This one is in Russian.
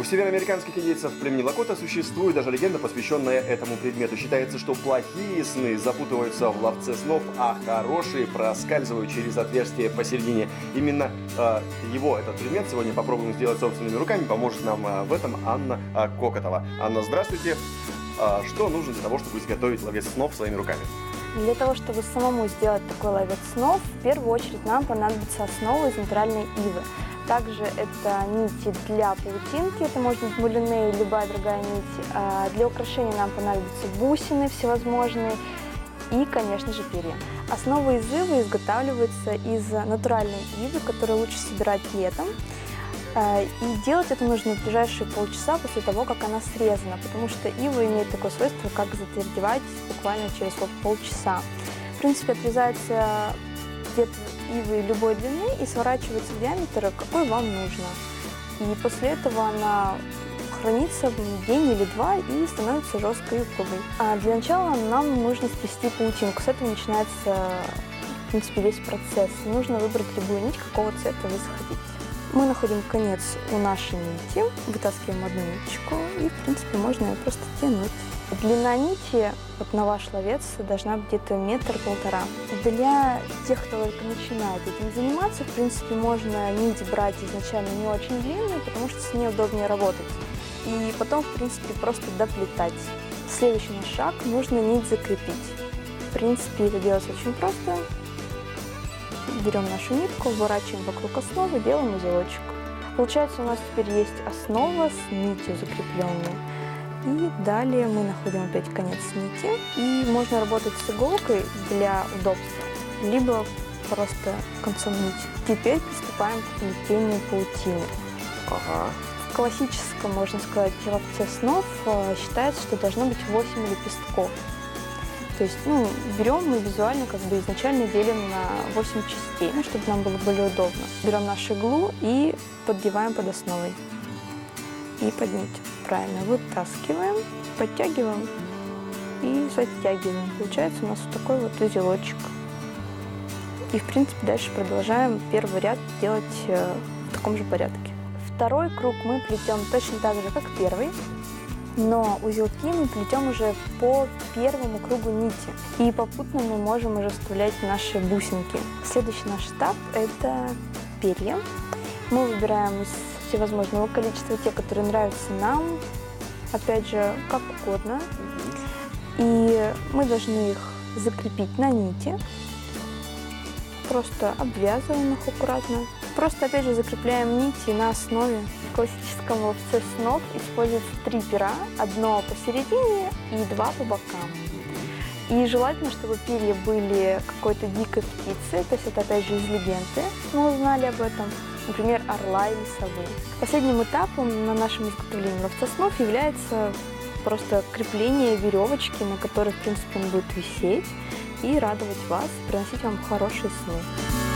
североамериканских индейцев племени Лакота существует даже легенда, посвященная этому предмету. Считается, что плохие сны запутываются в ловце снов, а хорошие проскальзывают через отверстие посередине. Именно этот предмет сегодня попробуем сделать собственными руками. Поможет нам в этом Анна Кокотова. Анна, здравствуйте. Что нужно для того, чтобы изготовить ловец снов своими руками? Для того, чтобы самому сделать такой ловец снов, в первую очередь нам понадобится основа из натуральной ивы. Также это нити для паутинки, это может быть мулине или любая другая нить. Для украшения нам понадобятся бусины всевозможные и, конечно же, перья. Основа из ивы изготавливается из натуральной ивы, которую лучше собирать летом. И делать это нужно в ближайшие полчаса после того, как она срезана, потому что ива имеет такое свойство, как затвердевать буквально через полчаса. В принципе, отрезается ветвь ивы любой длины и сворачивается в диаметр, какой вам нужно. И после этого она хранится день или два и становится жесткой и упругой. А для начала нам нужно сплести паутинку. С этого начинается, в принципе, весь процесс. Нужно выбрать любую нить, какого цвета вы захотите. Мы находим конец у нашей нити, вытаскиваем одну ниточку и, в принципе, можно ее просто тянуть. Длина нити на ваш ловец должна быть где-то 1–1,5 метра. Для тех, кто только начинает этим заниматься, в принципе, можно нить брать изначально не очень длинную, потому что с ней удобнее работать. И потом, в принципе, просто доплетать. Следующий наш шаг – нужно нить закрепить. В принципе, это делается очень просто. Берем нашу нитку, выворачиваем вокруг основы, делаем узелочек. Получается, у нас теперь есть основа с нитью закрепленной. И далее мы находим опять конец нити. И можно работать с иголкой для удобства, либо просто концом нити. Теперь приступаем к плетению паутины. В классическом, можно сказать, ловце снов считается, что должно быть 8 лепестков. То есть, берем мы визуально изначально делим на 8 частей, чтобы нам было более удобно. Берем нашу иглу и поддеваем под основой. И под нить. Правильно. Вытаскиваем, подтягиваем и затягиваем. Получается у нас вот такой вот узелочек. И, в принципе, дальше продолжаем первый ряд делать в таком же порядке. Второй круг мы плетем точно так же, как первый. Но узелки мы плетем уже по первому кругу нити. И попутно мы можем уже вставлять наши бусинки. Следующий наш этап – это перья. Мы выбираем из всевозможного количества те, которые нравятся нам. Опять же, как угодно. И мы должны их закрепить на нити. Просто обвязываем их аккуратно. Просто, опять же, закрепляем нити на основе. В классическом ловце снов используется 3 пера, одно посередине и 2 по бокам. И желательно, чтобы перья были какой-то дикой птицы, то есть это, опять же, из легенды, мы узнали об этом, например, орла или совы. Последним этапом на нашем изготовлении ловца снов является просто крепление веревочки, на которой, в принципе, он будет висеть и радовать вас, приносить вам хорошие сны.